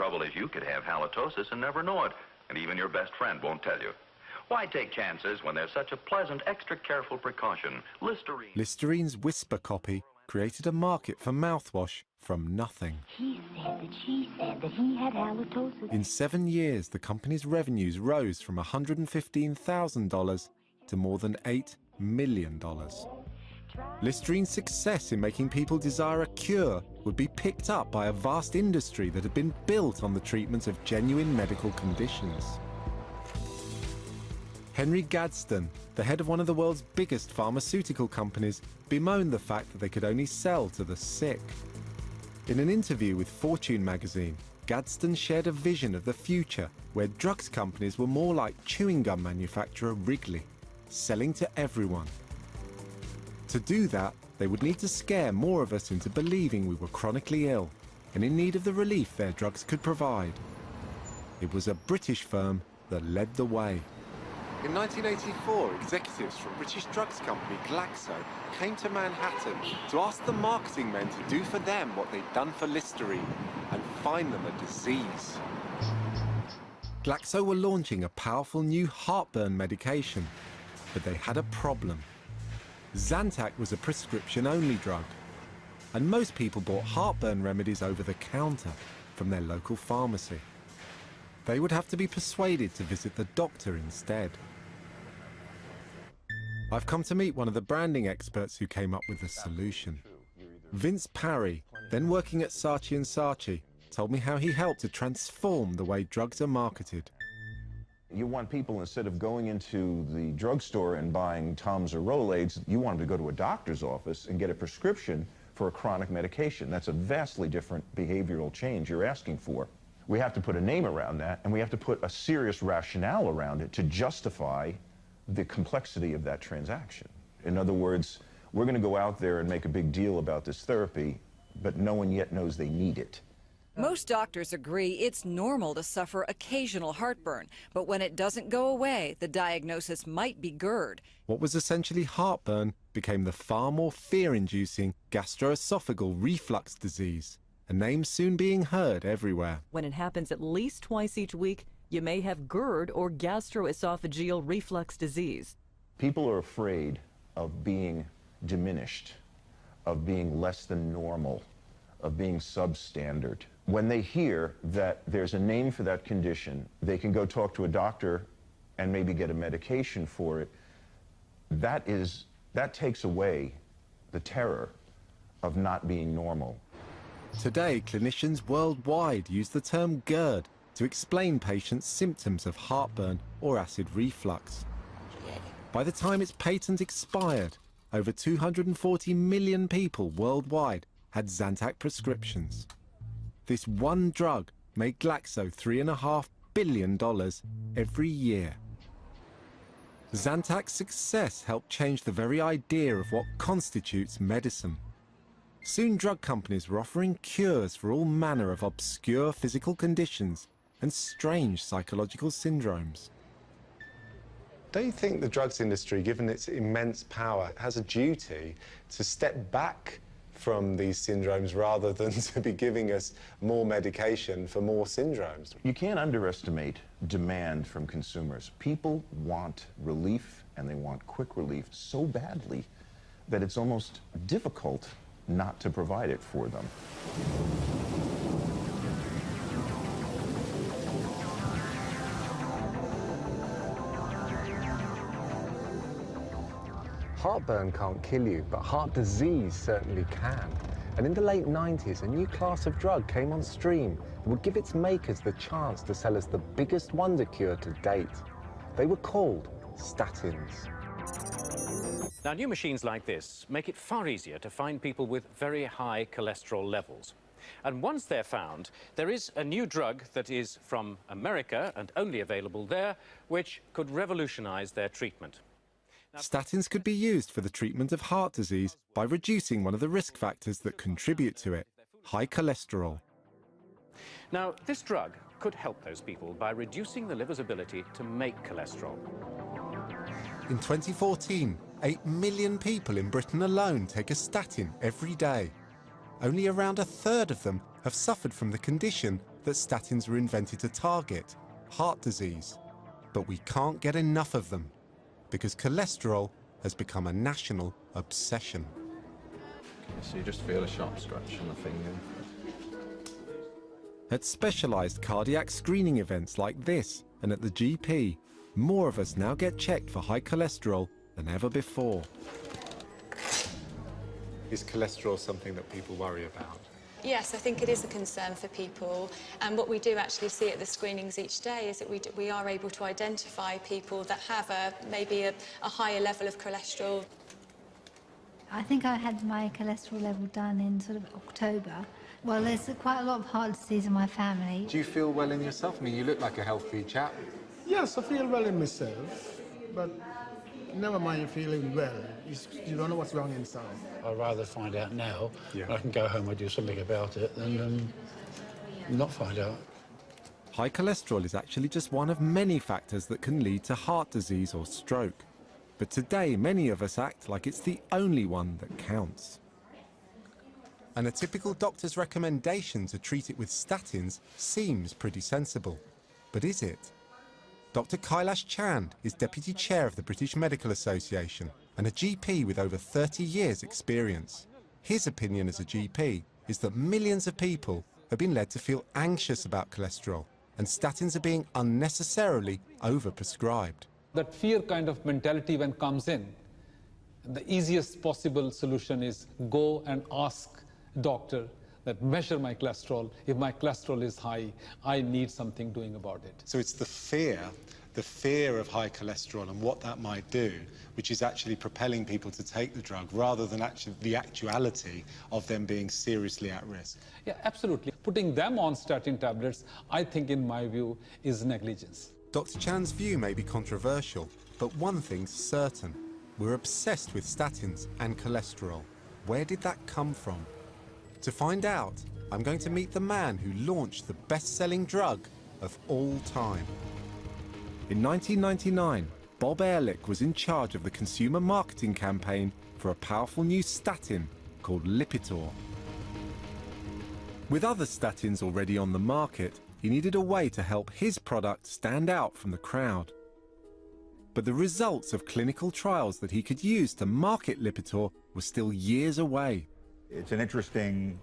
trouble is you could have halitosis and never know it, and even your best friend won't tell you. Why take chances when there's such a pleasant, extra careful precaution? Listerine. Listerine's whisper copy created a market for mouthwash from nothing. He said that she said that he had halitosis. In 7 years, the company's revenues rose from $115,000 to more than $8 million. Listerine's success in making people desire a cure would be picked up by a vast industry that had been built on the treatment of genuine medical conditions. Henry Gadsden, the head of one of the world's biggest pharmaceutical companies, bemoaned the fact that they could only sell to the sick. In an interview with Fortune magazine, Gadsden shared a vision of the future where drugs companies were more like chewing gum manufacturer Wrigley, selling to everyone. To do that, they would need to scare more of us into believing we were chronically ill and in need of the relief their drugs could provide. It was a British firm that led the way. In 1984, executives from British drugs company Glaxo came to Manhattan to ask the marketing men to do for them what they'd done for Listerine and find them a disease. Glaxo were launching a powerful new heartburn medication, but they had a problem. Zantac was a prescription-only drug, and most people bought heartburn remedies over the counter from their local pharmacy. They would have to be persuaded to visit the doctor instead. I've come to meet one of the branding experts who came up with the solution. Vince Parry, then working at Saatchi & Saatchi, told me how he helped to transform the way drugs are marketed. You want people, instead of going into the drugstore and buying Tums or Rolaids, you want them to go to a doctor's office and get a prescription for a chronic medication. That's a vastly different behavioral change you're asking for. We have to put a name around that, and we have to put a serious rationale around it to justify the complexity of that transaction. In other words, we're going to go out there and make a big deal about this therapy, but no one yet knows they need it. Most doctors agree it's normal to suffer occasional heartburn, but when it doesn't go away, the diagnosis might be GERD. What was essentially heartburn became the far more fear-inducing gastroesophageal reflux disease, a name soon being heard everywhere. When it happens at least twice each week, you may have GERD or gastroesophageal reflux disease. People are afraid of being diminished, of being less than normal, of being substandard. When they hear that there's a name for that condition, they can go talk to a doctor and maybe get a medication for it. That takes away the terror of not being normal. Today, clinicians worldwide use the term GERD to explain patients' symptoms of heartburn or acid reflux. By the time its patent expired, over 240 million people worldwide had Zantac prescriptions. This one drug made Glaxo $3.5 billion every year. Zantac's success helped change the very idea of what constitutes medicine. Soon drug companies were offering cures for all manner of obscure physical conditions and strange psychological syndromes. Don't you think the drugs industry, given its immense power, has a duty to step back from these syndromes rather than to be giving us more medication for more syndromes? You can't underestimate demand from consumers. People want relief, and they want quick relief so badly that it's almost difficult not to provide it for them. Heartburn can't kill you, but heart disease certainly can. And in the late 90s, a new class of drug came on stream that would give its makers the chance to sell us the biggest wonder cure to date. They were called statins. Now, new machines like this make it far easier to find people with very high cholesterol levels. And once they're found, there is a new drug that is from America and only available there, which could revolutionize their treatment. Statins could be used for the treatment of heart disease by reducing one of the risk factors that contribute to it, high cholesterol. Now, this drug could help those people by reducing the liver's ability to make cholesterol. In 2014, 8 million people in Britain alone take a statin every day. Only around a third of them have suffered from the condition that statins were invented to target, heart disease. But we can't get enough of them, because cholesterol has become a national obsession. So you just feel a sharp scratch on the finger. At specialised cardiac screening events like this, and at the GP, more of us now get checked for high cholesterol than ever before. Is cholesterol something that people worry about? Yes, I think it is a concern for people, and what we do actually see at the screenings each day is that we are able to identify people that have maybe a higher level of cholesterol. I think I had my cholesterol level done in sort of October. Well, there's quite a lot of heart disease in my family. Do you feel well in yourself? I mean, you look like a healthy chap. Yes, I feel well in myself, but never mind feeling well. You don't know what's wrong inside. I'd rather find out now. I can go home and do something about it than not find out. High cholesterol is actually just one of many factors that can lead to heart disease or stroke. But today, many of us act like it's the only one that counts. And a typical doctor's recommendation to treat it with statins seems pretty sensible. But is it? Dr. Kailash Chand is Deputy Chair of the British Medical Association and a GP with over 30 years' experience. His opinion as a GP is that millions of people have been led to feel anxious about cholesterol, and statins are being unnecessarily overprescribed. That fear kind of mentality when comes in, the easiest possible solution is go and ask doctor that measure my cholesterol. If my cholesterol is high, I need something doing about it. So it's the fear of high cholesterol and what that might do, which is actually propelling people to take the drug rather than actually the actuality of them being seriously at risk. Yeah, absolutely. Putting them on statin tablets, I think, in my view, is negligence. Dr. Chand's view may be controversial, but one thing's certain. We're obsessed with statins and cholesterol. Where did that come from? To find out, I'm going to meet the man who launched the best-selling drug of all time. In 1999, Bob Ehrlich was in charge of the consumer marketing campaign for a powerful new statin called Lipitor. With other statins already on the market, he needed a way to help his product stand out from the crowd. But the results of clinical trials that he could use to market Lipitor were still years away. It's an interesting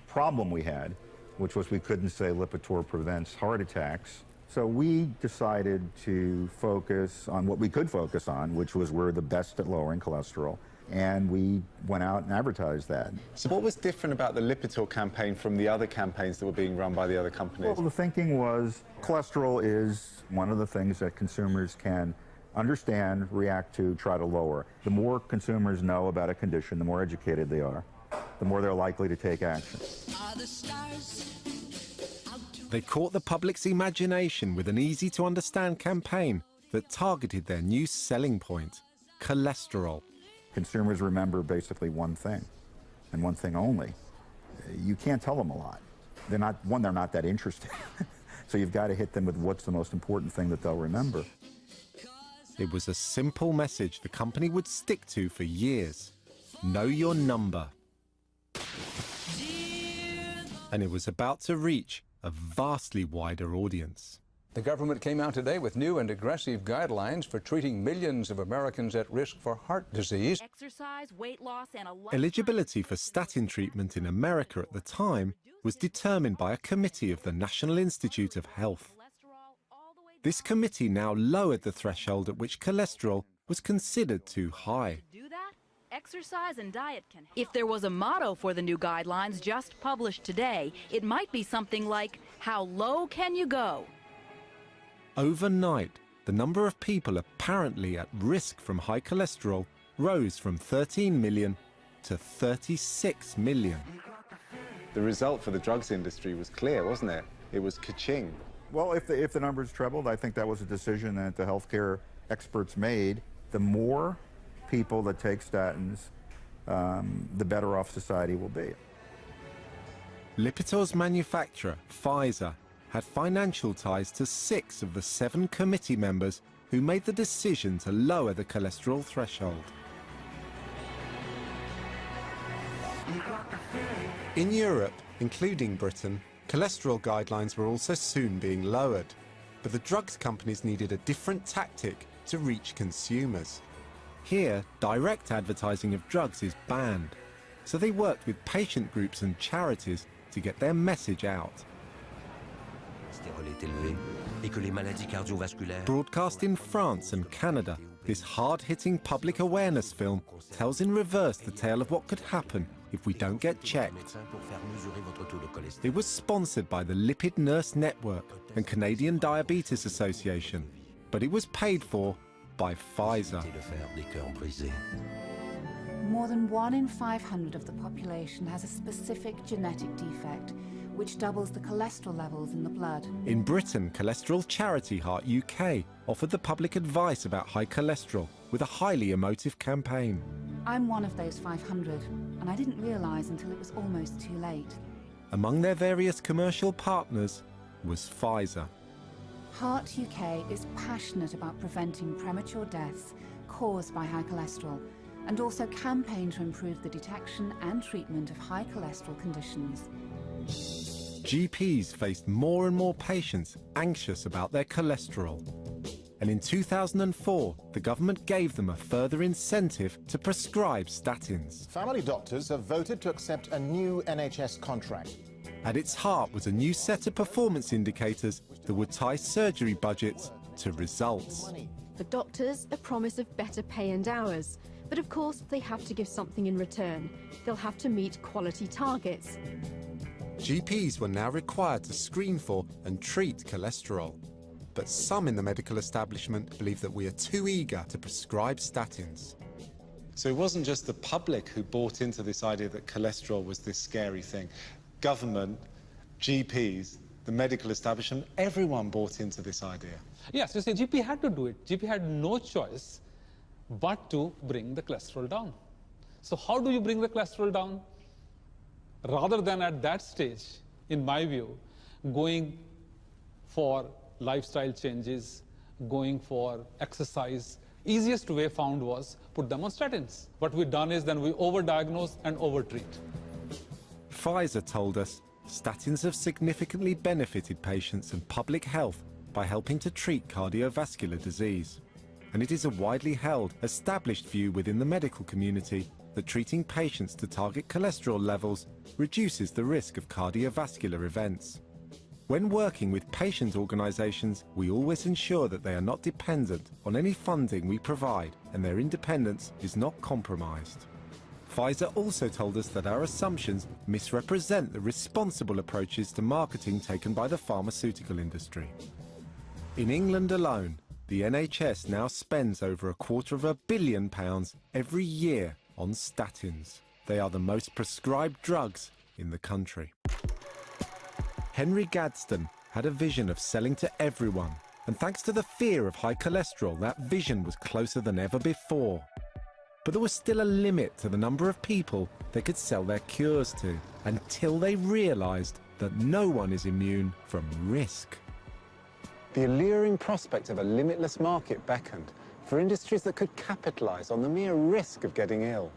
problem we had, which was we couldn't say Lipitor prevents heart attacks. So we decided to focus on what we could focus on, which was we're the best at lowering cholesterol. And we went out and advertised that. So what was different about the Lipitor campaign from the other campaigns that were being run by the other companies? Well, the thinking was cholesterol is one of the things that consumers can understand, react to, try to lower. The more consumers know about a condition, the more educated they are, the more they're likely to take action. They caught the public's imagination with an easy-to-understand campaign that targeted their new selling point, cholesterol. Consumers remember basically one thing, and one thing only. You can't tell them a lot. They're not that interested. So you've got to hit them with what's the most important thing that they'll remember. It was a simple message the company would stick to for years. Know your number. And it was about to reach a vastly wider audience. The government came out today with new and aggressive guidelines for treating millions of Americans at risk for heart disease. Exercise, weight loss, and Eligibility for statin treatment in America at the time was determined by a committee of the National Institute of Health. This committee now lowered the threshold at which cholesterol was considered too high. exercise and diet can help. If there was a motto for the new guidelines just published today, it might be something like, how low can you go? Overnight, the number of people apparently at risk from high cholesterol rose from 13 million to 36 million. The result for the drugs industry was clear, wasn't it? It was ka-ching. Well, if the numbers trebled, I think that was a decision that the healthcare experts made. The more people that take statins, the better off society will be. Lipitor's manufacturer, Pfizer, had financial ties to 6 of the 7 committee members who made the decision to lower the cholesterol threshold. In Europe, including Britain, Cholesterol guidelines were also soon being lowered, but the drugs companies needed a different tactic to reach consumers. Here, direct advertising of drugs is banned, so they worked with patient groups and charities to get their message out. Broadcast in France and Canada, this hard-hitting public awareness film tells in reverse the tale of what could happen if we don't get checked. It was sponsored by the Lipid Nurse Network and Canadian Diabetes Association, but it was paid for by Pfizer. More than 1 in 500 of the population has a specific genetic defect, which doubles the cholesterol levels in the blood. In Britain, Cholesterol Charity Heart UK offered the public advice about high cholesterol with a highly emotive campaign. I'm one of those 500, and I didn't realise until it was almost too late. Among their various commercial partners was Pfizer. Heart UK is passionate about preventing premature deaths caused by high cholesterol, and also campaign to improve the detection and treatment of high cholesterol conditions. GPs faced more and more patients anxious about their cholesterol. And in 2004, the government gave them a further incentive to prescribe statins. Family doctors have voted to accept a new NHS contract. At its heart was a new set of performance indicators that would tie surgery budgets to results. For doctors, a promise of better pay and hours. But of course, they have to give something in return. They'll have to meet quality targets. GPs were now required to screen for and treat cholesterol. But some in the medical establishment believe that we are too eager to prescribe statins. So it wasn't just the public who bought into this idea that cholesterol was this scary thing. Government, GPs, the medical establishment, everyone bought into this idea. Yes, you see, GP had to do it. GP had no choice but to bring the cholesterol down. So how do you bring the cholesterol down? Rather than at that stage, in my view, going for lifestyle changes, going for exercise, easiest way found was put them on statins. What we've done is then we overdiagnose and overtreat. Pfizer told us statins have significantly benefited patients and public health by helping to treat cardiovascular disease. And it is a widely held, established view within the medical community that treating patients to target cholesterol levels reduces the risk of cardiovascular events. When working with patient organisations, we always ensure that they are not dependent on any funding we provide and their independence is not compromised. Pfizer also told us that our assumptions misrepresent the responsible approaches to marketing taken by the pharmaceutical industry. In England alone, the NHS now spends over £250 million every year on statins. They are the most prescribed drugs in the country. Henry Gadsden had a vision of selling to everyone, and thanks to the fear of high cholesterol, that vision was closer than ever before. But there was still a limit to the number of people they could sell their cures to, until they realised that no one is immune from risk. The alluring prospect of a limitless market beckoned for industries that could capitalise on the mere risk of getting ill.